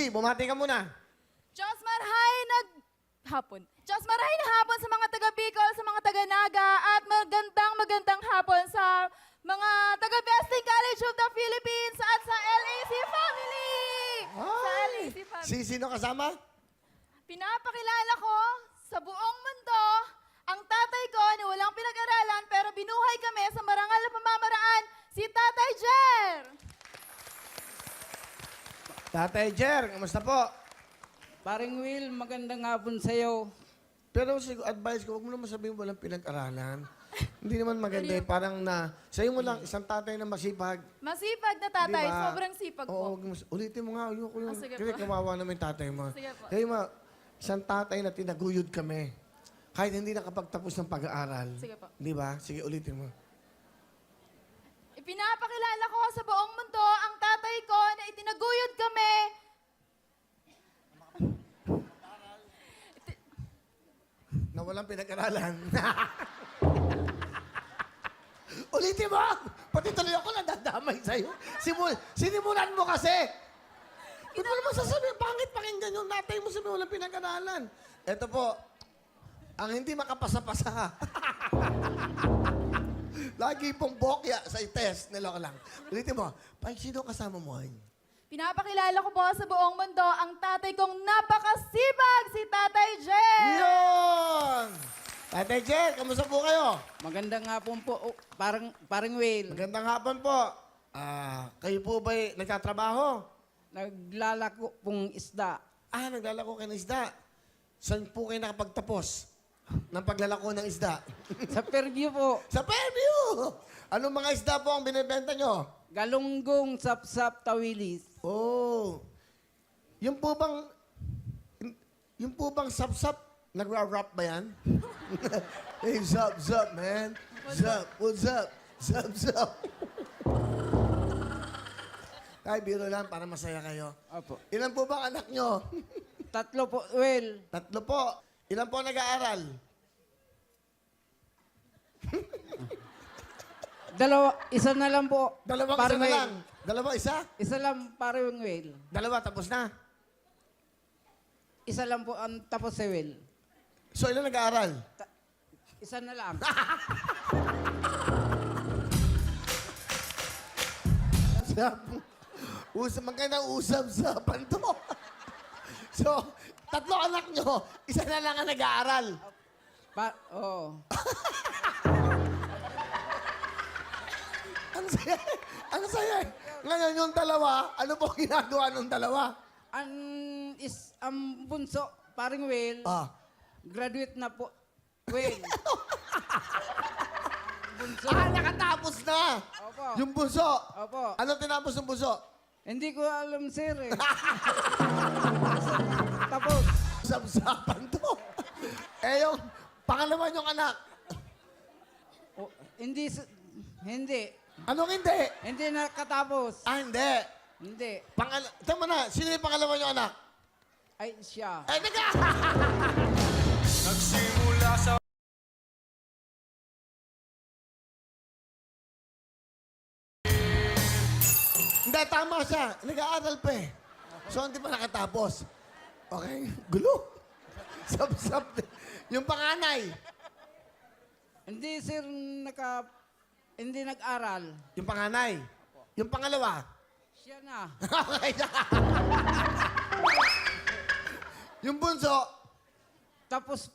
Nancy, bumati ka muna. Diyos marhay hapon. Diyos marhay na hapon sa mga taga Bicol, sa mga taga Naga, at magandang hapon sa mga taga Besting College of the Philippines at sa LAC family! Sa LAC family. Sino kasama? Pinapakilala ko sa buong mundo ang tatay ko na walang pinag-aralan pero binuhay kami sa marangal na pamamaraan, si Tatay Jer! Tatay Jer, kamusta po? Paring Will, magandang hapon sa'yo. Pero advice ko, huwag mo naman sabihin walang pinag-aralan. Hindi naman maganda eh. Parang sa'yo mo lang, isang tatay na masipag. Masipag na tatay, Di ba? sobrang sipag Oo, po. ulitin mo nga. Ayoko yung, sige kasi po. kawawa naman yung tatay mo. Sige po. Kaya isang tatay na tinaguyod kami. Kahit hindi nakapagtapos ng pag-aaral. Sige po. Di ba? Sige, ulitin mo. Ipinapakilala ko sa buong mundo ang tatay ko na itinaguyod kami. Na walang pinag-aralan. Ulitin mo! Pati tuloy ako nadadamay sa'yo. Sinimulan mo kasi. Ba't mo naman sasabihin, pangit pakinggan yung natay mo sabihin walang pinag-aralan. Ito po, ang hindi makapasa-pasa. Lagi pong bokya sa test. Niloko lang. Ulitin mo, sino kasama mo? Pinapakilala ko po sa buong mundo ang tatay kong napakasipag, si Tatay Jer! Yun! Tatay Jer, kamusta po kayo? Magandang hapon po, paring Will. Magandang hapon po. Kayo po ba'y nagtatrabaho? Naglalako pong isda. Naglalako kayo ng isda. Saan po kayo nakapagtapos ng paglalako ng isda? Sa Fairview po, Sa Fairview! Anong mga isda po ang binibenta nyo? galunggong, sapsap, tawilis. Oh. Yung po bang sap-sap, nagra-rap ba yan? Hey, sup, man. Sup, what's up? Sup. Ay, biro lang para masaya kayo. Opo. Ilan po bang anak nyo? 3 po, Will. 3 po. Ilan po nag-aaral? 2, isa na lang po. Isa paring na Will. lang. Isa? Isa lang, paring Will. 2, tapos na. Isa lang po ang tapos si Will. So, ilan nag-aaral? Isa na lang. Magandang usap-sapan to. So, 3 anak nyo, isa na lang ang nag-aaral. Oo. Ang saya. Ang saya. Ngayon yung 2, ano po ginagawa ng 2? Ang bunso, paring Will, graduate na po. Will. Bunso. Nakatapos na. Opo. Yung bunso. Opo. Ano tinapos ng bunso? Hindi ko alam, sir, eh. Tapos. Usap-sapan to. Yung pangalawa yung anak. Hindi. Anong hindi? Hindi nakatapos. Hindi. Hindi. Tama na, sino yung pangalawa yung anak? Ay, siya. Ay, Nagsimula sa Hindi, tama siya. Nag-aaral pa eh. So, hindi pa nakatapos. Okay? Gulo. Sap-sap. Yung panganay. Hindi, sir, hindi nag-aral. Yung panganay. Yung pangalawa. Siya na. Okay. Yung bunso. Tapos.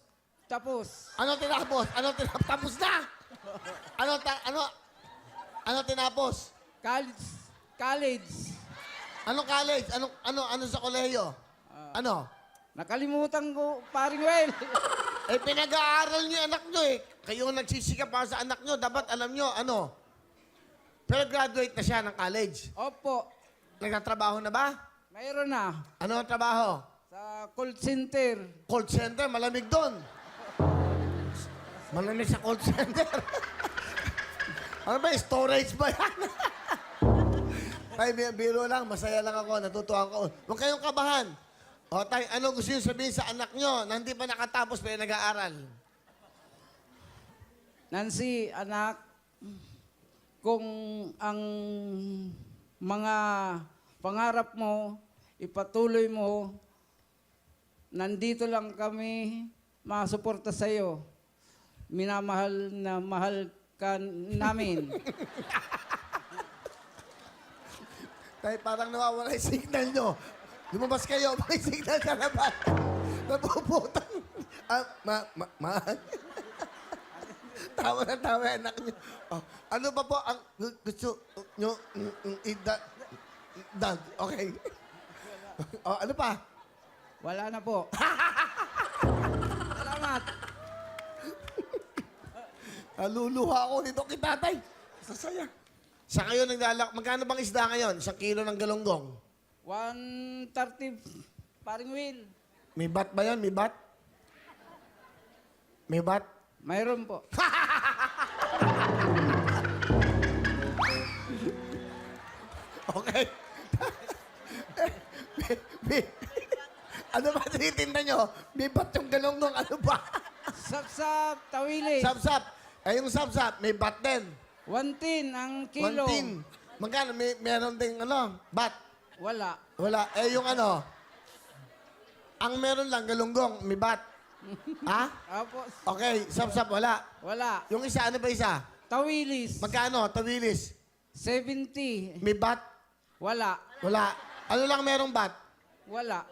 Ano tinapos? Tapos na. Ano tinapos? College. Anong college? Ano sa kolehiyo? Ano? Nakalimutan ko, paring Will. Pinag-aaral niyo yung anak niyo eh. Kayo ang nagsisikap para sa anak niyo. Dapat alam niyo, ano? Pero graduate na siya ng college. Opo. Nagtatrabaho na ba? Mayroon na. Ano ang trabaho? Sa call center. Call center, malamig doon. Malamig sa call center. Ano ba, storage ba yan? Ay, biro lang, masaya lang ako, natutuwa ako. Huwag kayong kabahan. O, tay, ano gusto niyo sabihin sa anak niyo na hindi pa nakatapos pero nag-aaral? Nancy, anak, kung ang mga pangarap mo ipatuloy mo. Nandito lang kami, masuporta sa iyo. Minamahal na mahal ka namin. Tay, parang nawawala yung signal nyo. Lumabas kayo, may signal sa labas. Napuputang. Tawa na tawa, anak nyo. Oh, ano ba po ang gusto nyo dag? Okay. Oh, ano pa? Wala na po. Salamat. Aluluha ako nito kay tatay. Sasaya. Sa kayo naglalak, magkano bang isda ngayon? 1 kilo ng galunggong. 130, paring Will. May bat ba yan? May bat? May bat? Mayroon po. Okay. Ano ba tinitinda nyo? May bat yung galunggong. Ano ba? Sapsap, tawilis. Sapsap. Eh, yung sapsap, may bat din. 110 ang kilo. 1 Magkano? Meron ding ano? Bat? Wala. Wala. Eh, yung ano? Ang meron lang, galunggong, may bat. Ha? Apo, Okay, sapsap, wala. wala. Yung isa, ano ba isa? Tawilis. Magkano? Tawilis. 70. May bat? Wala. Wala. Ano lang merong bat? Wala.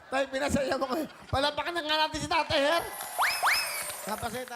Tay, pinasaya mo ko. Palapakan na nga natin si Tatay, Her. Napasaya tayo.